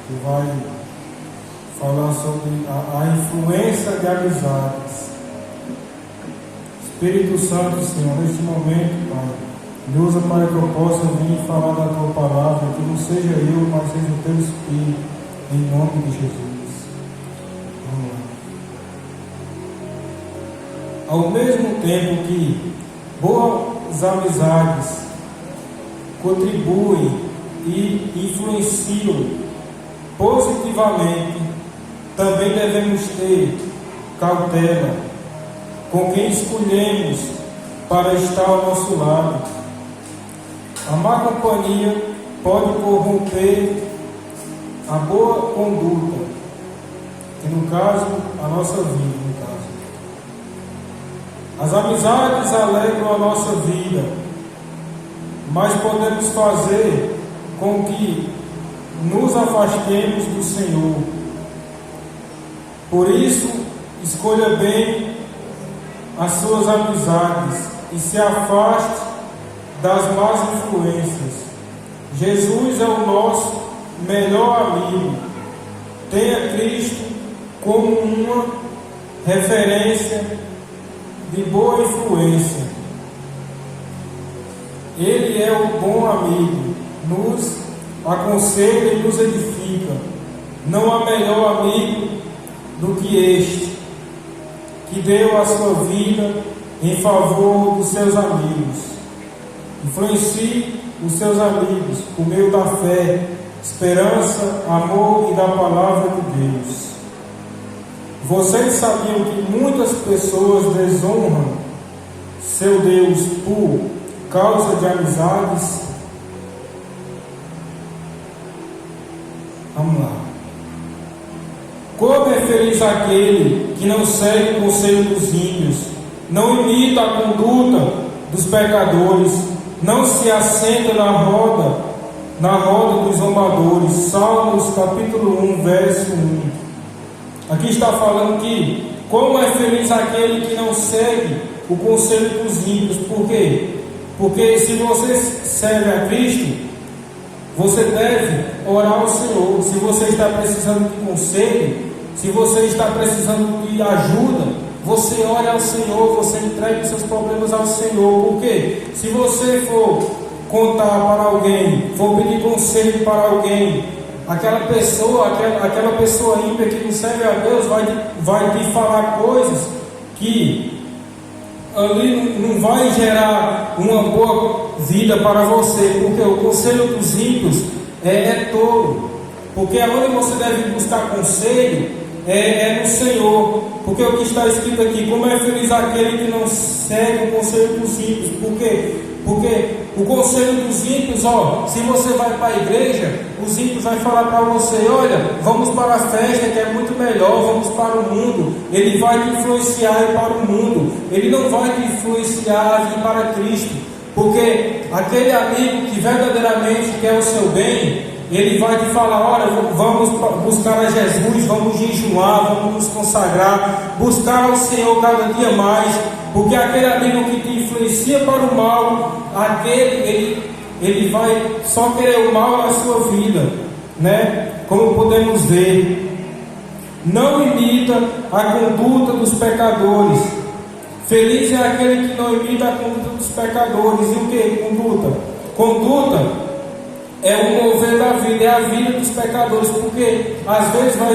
que vai falar sobre a influência de amizades. Espírito Santo, Senhor, neste momento, Pai, me usa para que eu possa vir falar da Tua palavra, que não seja eu, mas seja o Teu Espírito, em nome de Jesus. Vamos lá. Ao mesmo tempo que boas amizades contribuem e influenciam positivamente, também devemos ter cautela com quem escolhemos para estar ao nosso lado. A má companhia pode corromper a boa conduta, que no caso, a nossa vida, no caso. As amizades alegram a nossa vida, mas podemos fazer com que nos afastemos do Senhor. Por isso, escolha bem as suas amizades e se afaste das más influências. Jesus é o nosso melhor amigo. Tenha Cristo como uma referência de boa influência. Ele é o bom amigo, nos aconselha e nos edifica. Não há melhor amigo do que este, que deu a sua vida em favor dos seus amigos. Influencie os seus amigos por meio da fé, esperança, amor e da palavra de Deus. Vocês sabiam que muitas pessoas desonram seu Deus por causa de amizades? Vamos lá. Como é feliz aquele que não segue o conselho dos ímpios, não imita a conduta dos pecadores, não se assenta na roda dos zombadores. Salmos capítulo 1, verso 1. Aqui está falando que como é feliz aquele que não segue o conselho dos ímpios. Por quê? Porque se você serve a Cristo, você deve orar ao Senhor. Se você está precisando de conselho, se você está precisando de ajuda, você ora ao Senhor, você entrega os seus problemas ao Senhor. Por quê? Se você for contar para alguém, for pedir conselho para alguém, aquela pessoa ímpia que não serve a Deus vai te falar coisas que ali não vai gerar uma boa vida para você, porque o conselho dos ímpios é tolo. Porque aonde você deve buscar conselho é no Senhor. Porque o que está escrito aqui, como é feliz aquele que não segue o conselho dos ímpios. Por quê? Porque o conselho dos ímpios, se você vai para a igreja, os ímpios vão falar para você: olha, vamos para a festa que é muito melhor, vamos para o mundo. Ele vai te influenciar a ir para o mundo, ele não vai te influenciar a vir para Cristo. Porque aquele amigo que verdadeiramente quer o seu bem, ele vai te falar: olha, vamos buscar a Jesus, vamos jejuar, vamos nos consagrar, buscar ao Senhor cada dia mais. Porque aquele amigo que te influencia para o mal, ele vai só querer o mal na sua vida, né? Como podemos ver. Não imita a conduta dos pecadores. Feliz é aquele que não imita a conduta dos pecadores. E o que? Conduta. Conduta é o mover da vida, é a vida dos pecadores. Porque às vezes vai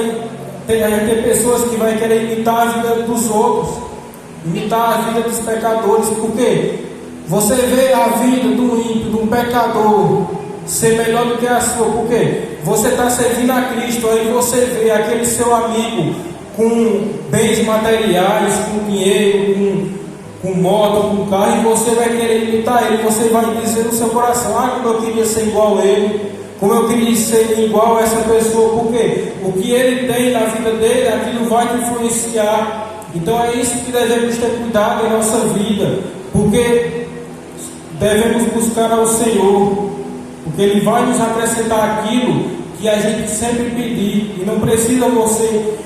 ter pessoas que vai querer imitar a vida dos outros, imitar a vida dos pecadores. Porque você vê a vida do ímpio, de um pecador, ser melhor do que a sua. Porque você está servindo a Cristo, aí você vê aquele seu amigo com bens materiais, com dinheiro, com moto, com carro, e você vai querer imitar ele. Você vai dizer no seu coração: como eu queria ser igual a ele, como eu queria ser igual a essa pessoa. Porque o que ele tem na vida dele, aquilo vai te influenciar. Então é isso que devemos ter cuidado em nossa vida, porque devemos buscar ao Senhor, porque Ele vai nos acrescentar aquilo que a gente sempre pedir. E não precisa você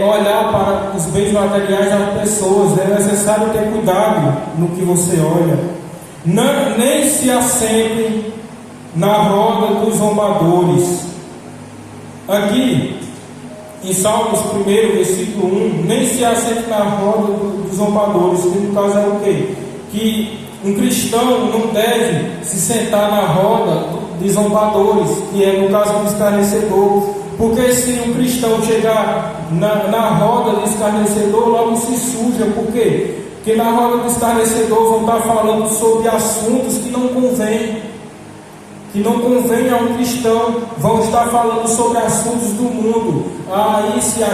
olhar para os bens materiais das pessoas. É necessário ter cuidado no que você olha. Nem se assentem na roda dos zombadores. Aqui, em Salmos 1, versículo 1, nem se assente na roda dos zombadores, que no caso é o quê? Que um cristão não deve se sentar na roda de zombadores, que é no caso do escarnecedor, porque se um cristão chegar na roda do escarnecedor, logo se suja. Por quê? Porque na roda do escarnecedor vão estar falando sobre assuntos que não convém a um cristão. Vão estar falando sobre assuntos do mundo, isso e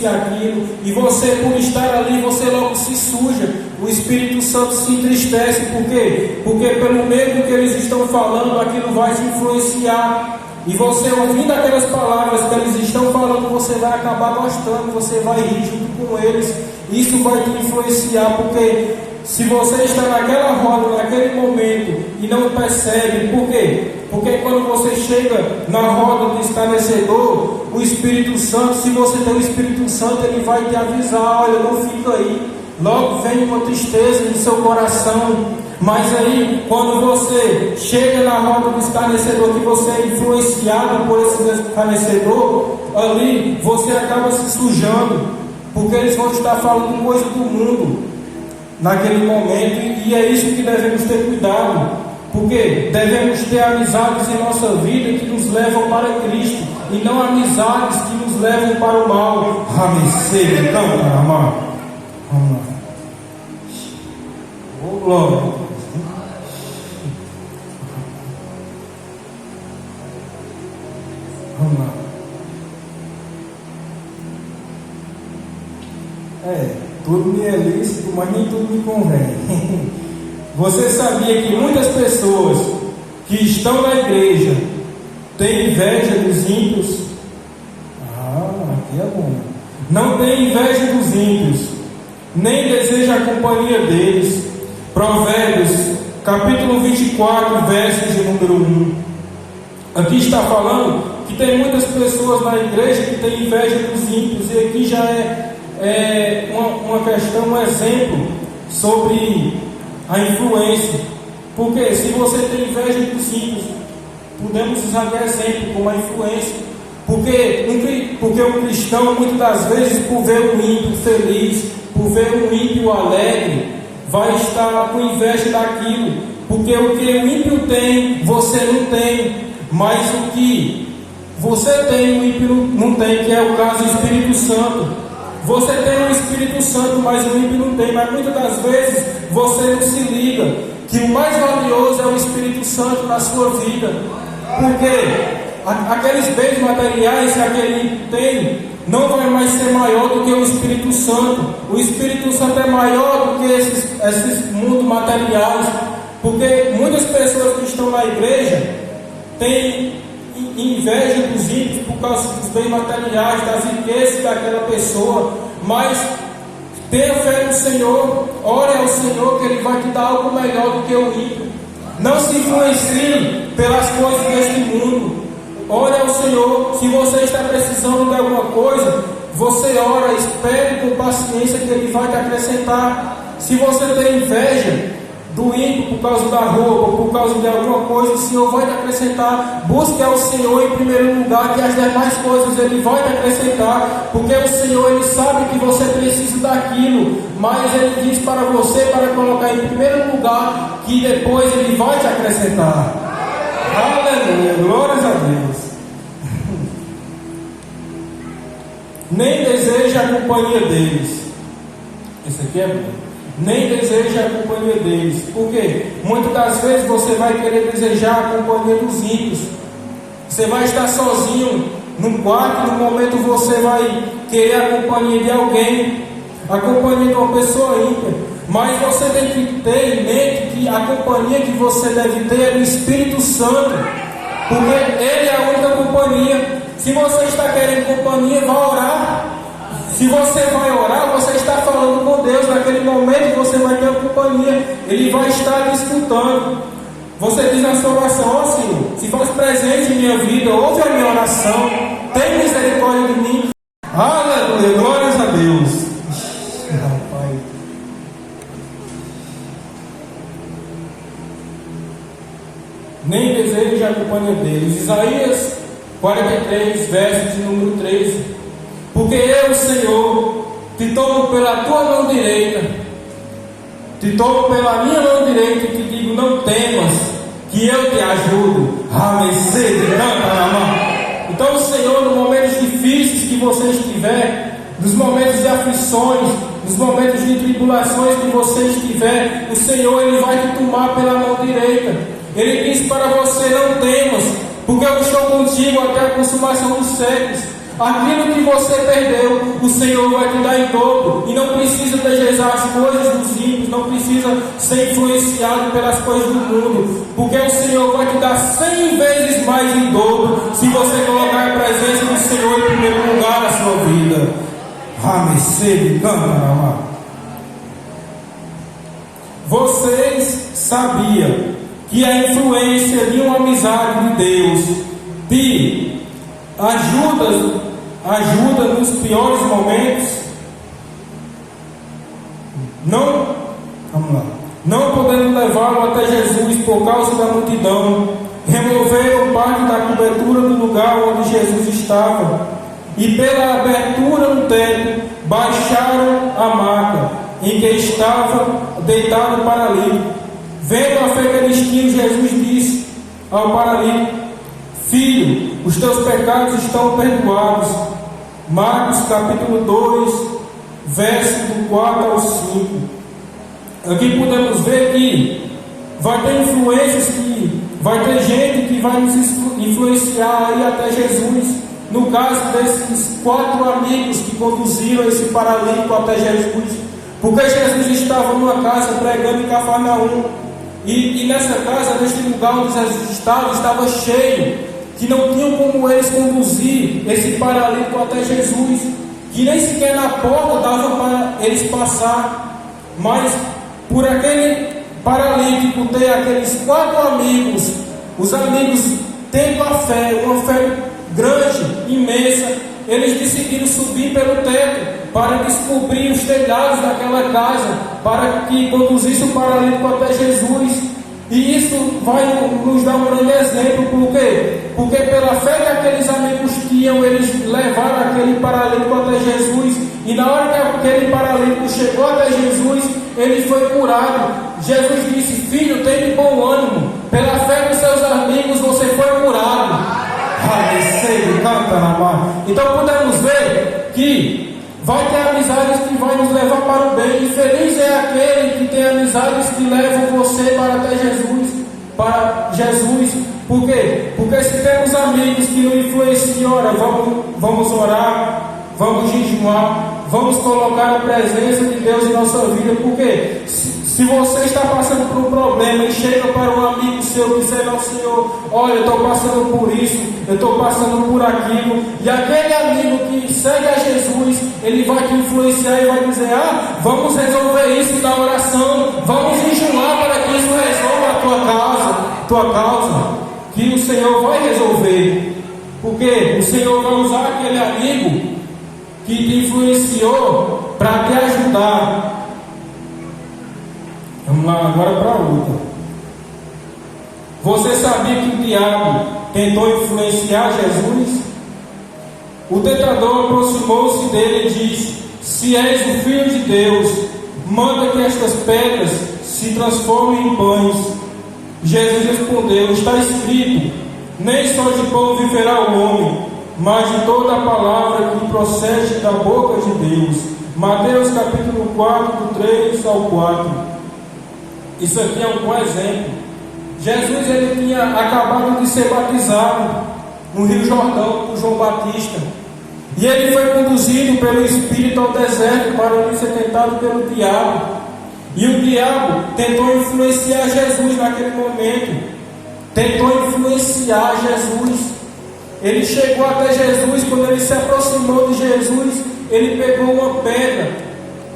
aquilo, e você, por estar ali, você logo se suja. O Espírito Santo se entristece. Por quê? Porque pelo meio do que eles estão falando, aquilo vai te influenciar, e você, ouvindo aquelas palavras que eles estão falando, você vai acabar gostando, você vai rir junto com eles. Isso vai te influenciar, porque se você está naquela roda, naquele momento, e não percebe, por quê? Porque quando você chega na roda do escarnecedor, o Espírito Santo, se você tem o Espírito Santo, ele vai te avisar: olha, não fica aí. Logo vem uma tristeza no seu coração. Mas aí, quando você chega na roda do escarnecedor, que você é influenciado por esse escarnecedor, ali você acaba se sujando, porque eles vão estar falando coisa do mundo naquele momento, e é isso que devemos ter cuidado, porque devemos ter amizades em nossa vida que nos levam para Cristo, e não amizades que nos levam para o mal. Amém. Então, amado, vamos lá. Oh, glória. Vamos lá. Tudo me é lícito, mas nem tudo me convém. Você sabia que muitas pessoas que estão na igreja têm inveja dos ímpios? Aqui é bom. Não tem inveja dos ímpios, nem deseja a companhia deles. Provérbios, capítulo 24, versos de número 1. Aqui está falando que tem muitas pessoas na igreja que têm inveja dos ímpios, e aqui já é uma questão, um exemplo sobre a influência. Porque se você tem inveja dos ímpios, podemos usar de exemplo como a influência. Porque um cristão, muitas das vezes, por ver um ímpio feliz, por ver um ímpio alegre, vai estar com inveja daquilo. Porque o que o ímpio tem, você não tem. Mas o que você tem, o ímpio não tem, que é o caso do Espírito Santo. Você tem o Espírito Santo, mas o ímpio não tem. Mas muitas das vezes você não se liga que o mais valioso é o Espírito Santo na sua vida. Porque aqueles bens materiais que aquele ímpio tem não vai mais ser maior do que o Espírito Santo. O Espírito Santo é maior do que esses mundos materiais. Porque muitas pessoas que estão na igreja têm inveja dos ímpios por causa dos bens materiais, das riquezas daquela pessoa. Mas tenha fé no Senhor, ore ao Senhor, que Ele vai te dar algo melhor do que o ímpio. Não se influencie pelas coisas deste mundo. Ore ao Senhor. Se você está precisando de alguma coisa, você ora, espere com paciência, que Ele vai te acrescentar. Se você tem inveja do ímpio por causa da roupa, por causa de alguma coisa, o Senhor vai te acrescentar. Busque ao Senhor em primeiro lugar, que as demais coisas Ele vai te acrescentar, porque o Senhor, Ele sabe que você precisa daquilo, mas Ele diz para você, para colocar em primeiro lugar, que depois Ele vai te acrescentar. Aleluia, glórias a Deus. Nem deseja a companhia deles. Isso aqui é bom. Nem deseja a companhia deles. Por quê? Muitas das vezes você vai querer desejar a companhia dos ímpios. Você vai estar sozinho num quarto, no momento você vai querer a companhia de alguém, a companhia de uma pessoa ímpia. Mas você tem que ter em mente que a companhia que você deve ter é do Espírito Santo, porque Ele é a única companhia. Se você está querendo companhia, vá orar. Se você vai orar, você está falando com Deus. Naquele momento você vai ter a companhia. Ele vai estar te escutando. Você diz na sua oração: ó Senhor, se faz presente em minha vida, ouve a minha oração, tem misericórdia de mim. Aleluia, glórias a Deus. Nem deseja a companhia deles. Isaías 43, verso de número 13. Porque eu, Senhor, te tomo pela tua mão direita, te tomo pela minha mão direita e te digo: não temas, que eu te ajudo. Então, Senhor, nos momentos difíceis que você estiver, nos momentos de aflições, nos momentos de tribulações que você estiver, o Senhor, Ele vai te tomar pela mão direita. Ele diz para você: não temas, porque eu estou contigo até a consumação dos séculos. Aquilo que você perdeu, o Senhor vai te dar em dobro. E não precisa desejar as coisas dos ímpios, não precisa ser influenciado pelas coisas do mundo, porque o Senhor vai te dar 100 vezes mais em dobro, se você colocar a presença do Senhor em primeiro lugar na sua vida. Vocês sabiam que a influência de uma amizade de Deus te ajuda nos piores momentos? Não podendo levá-lo até Jesus por causa da multidão, removeram parte da cobertura do lugar onde Jesus estava, e pela abertura no teto baixaram a maca em que estava deitado o paralítico. Vendo a fé que eles tinham, Jesus disse ao paralítico: filho, os teus pecados estão perdoados. Marcos capítulo 2, verso do 4 ao 5. Aqui podemos ver que vai ter influências, que vai ter gente que vai nos influenciar aí até Jesus. No caso desses 4 amigos que conduziram esse paralítico até Jesus, porque Jesus estava numa casa pregando em Cafarnaum, e nessa casa, neste lugar onde Jesus estava cheio, que não tinham como eles conduzir esse paralítico até Jesus, que nem sequer na porta dava para eles passar. Mas por aquele paralítico ter aqueles 4 amigos, os amigos tendo a fé, uma fé grande, imensa, eles decidiram subir pelo teto para descobrir os telhados daquela casa, para que conduzisse o paralítico até Jesus. E isso vai nos dar um grande exemplo. Por quê? Porque pela fé que aqueles amigos tinham, eles levaram aquele paralítico até Jesus, e na hora que aquele paralítico chegou até Jesus, ele foi curado. Jesus disse: filho, tenha bom ânimo, pela fé dos seus amigos você foi curado. Então podemos ver que vai ter amizades que vai nos levar para o bem, e feliz é aquele que tem amizades que levam você para até Jesus. Por quê? Porque se temos amigos que nos influenciam, ora, vamos orar, vamos jejuar, vamos colocar a presença de Deus em nossa vida. Porque se você está passando por um problema e chega para um amigo seu e dizer ao Senhor: olha, eu estou passando por isso, eu estou passando por aquilo, e aquele amigo que segue a Jesus, ele vai te influenciar e vai dizer: vamos resolver isso na oração, vamos jejuar para que isso resolva a tua causa, que o Senhor vai resolver. Porque o Senhor vai usar aquele amigo que te influenciou para te ajudar. Vamos lá agora para a luta. Você sabia que o diabo tentou influenciar Jesus? O tentador aproximou-se dele e disse: se és o Filho de Deus, manda que estas pedras se transformem em pães. Jesus respondeu: está escrito, nem só de pão viverá o homem, mas de toda a palavra que procede da boca de Deus. Mateus capítulo 4, do 3 ao 4. Isso aqui é um bom exemplo. Jesus, ele tinha acabado de ser batizado no Rio Jordão por João Batista, e ele foi conduzido pelo Espírito ao deserto para ele ser tentado pelo diabo. E o diabo tentou influenciar Jesus naquele momento, tentou influenciar Jesus. Ele chegou até Jesus. Quando ele se aproximou de Jesus, ele pegou uma pedra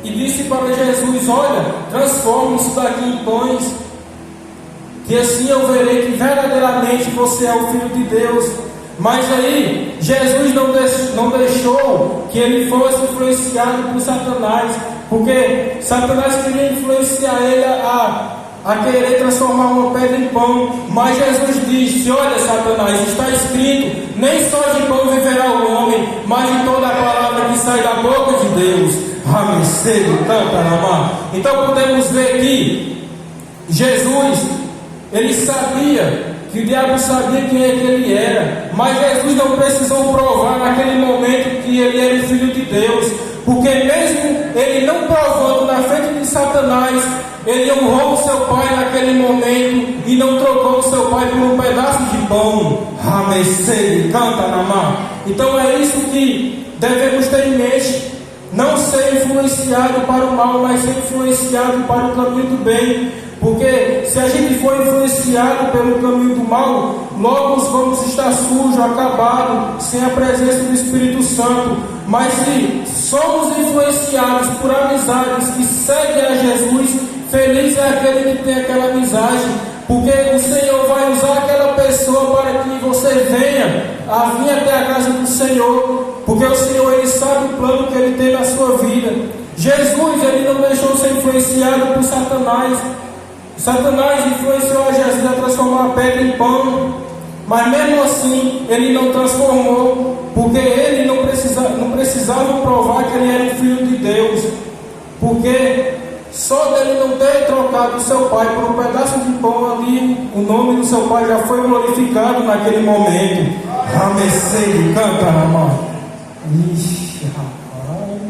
e disse para Jesus: olha, transforme isso daqui em pães, que assim eu verei que verdadeiramente você é o Filho de Deus. Mas aí Jesus não deixou que ele fosse influenciado por Satanás, porque Satanás queria influenciar ele a a querer transformar uma pedra em pão. Mas Jesus disse: olha, Satanás, está escrito, nem só de pão viverá o homem, mas de toda a palavra que sai da boca de Deus. Amém. Então podemos ver que Jesus, ele sabia que o diabo sabia quem é que ele era, mas Jesus não precisou provar naquele momento que ele era o Filho de Deus, porque mesmo ele não provando na frente de Satanás, ele honrou o seu pai naquele momento e não trocou o seu pai por um pedaço de pão. Então é isso que devemos ter em mente: não ser influenciado para o mal, mas ser influenciado para o caminho do bem. Porque se a gente for influenciado pelo caminho do mal, logo vamos estar sujos, acabados, sem a presença do Espírito Santo. Mas se somos influenciados por amizades que seguem a Jesus, feliz é aquele que tem aquela amizade, porque o Senhor vai usar aquela pessoa para que você venha a vir até a casa do Senhor, porque o Senhor, ele sabe o plano que ele tem na sua vida. Jesus, ele não deixou ser influenciado por Satanás. Satanás influenciou a Jesus a transformar a pedra em pão, mas mesmo assim ele não transformou, porque ele não precisava provar que ele era o Filho de Deus, porque só dele não ter trocado o seu pai por um pedaço de pão ali, o nome do seu pai já foi glorificado naquele momento. Canta na mão. Ixi, rapaz.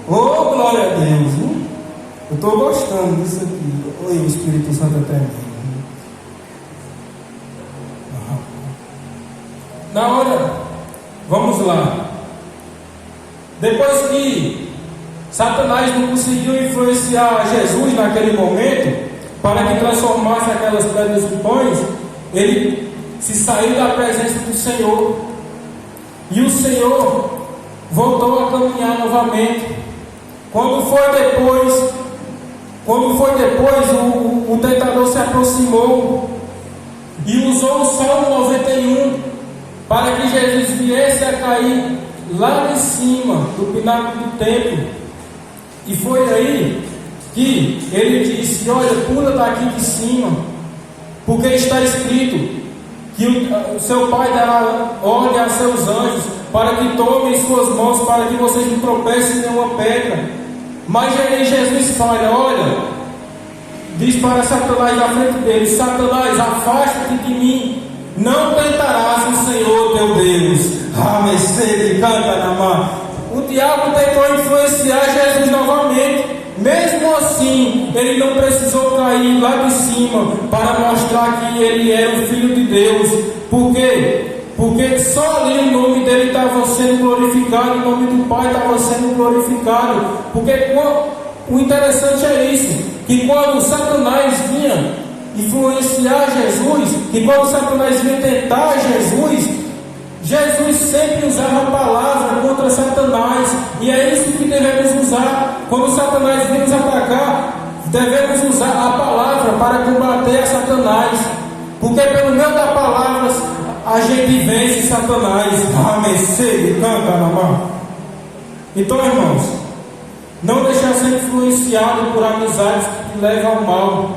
Oh, glória a Deus, hein? Eu estou gostando disso aqui. Oi, o Espírito Santo até mim. Na hora, vamos lá. Depois que Satanás não conseguiu influenciar Jesus naquele momento, para que transformasse aquelas pedras em pães, ele se saiu da presença do Senhor. E o Senhor voltou a caminhar novamente. Quando foi depois, o tentador se aproximou e usou o Salmo 91 para que Jesus viesse a cair lá em cima do pináculo do templo. E foi aí que ele disse: olha, pula daqui de cima, porque está escrito que o seu pai dará ordem a seus anjos para que tomem suas mãos, para que vocês não tropecem em nenhuma pedra. Mas aí Jesus fala: olha, diz para Satanás na frente dele: Satanás, afasta-te de mim, não tentarás o Senhor teu Deus. O diabo tentou influenciar Jesus novamente. Mesmo assim, ele não precisou cair lá de cima para mostrar que ele era o Filho de Deus. Por quê? Porque só ali o nome dele estava sendo glorificado, o nome do Pai estava sendo glorificado. Porque o interessante é isso, que quando Satanás vinha influenciar Jesus, que quando Satanás vinha tentar Jesus, Jesus sempre usava a palavra contra Satanás. E é isso que devemos usar. Quando Satanás vem nos atacar, devemos usar a palavra para combater a Satanás, porque pelo meio da palavra a gente vence Satanás. Então, irmãos, não deixar ser influenciado por amizades que levam ao mal.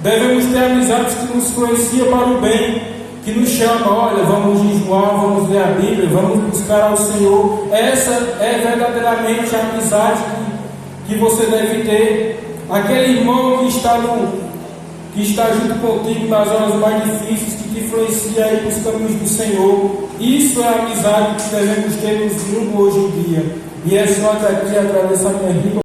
Devemos ter amizades que nos influenciam para o bem, que nos chamam: olha, vamos jejuar, vamos ler a Bíblia, vamos buscar ao Senhor. Essa é verdadeiramente a amizade que você deve ter. Aquele irmão que está junto contigo nas horas mais difíceis, que te influencia aí para os caminhos do Senhor. Isso é a amizade que devemos ter nos mundo hoje em dia. E é só até aqui, agradeço a minha vida.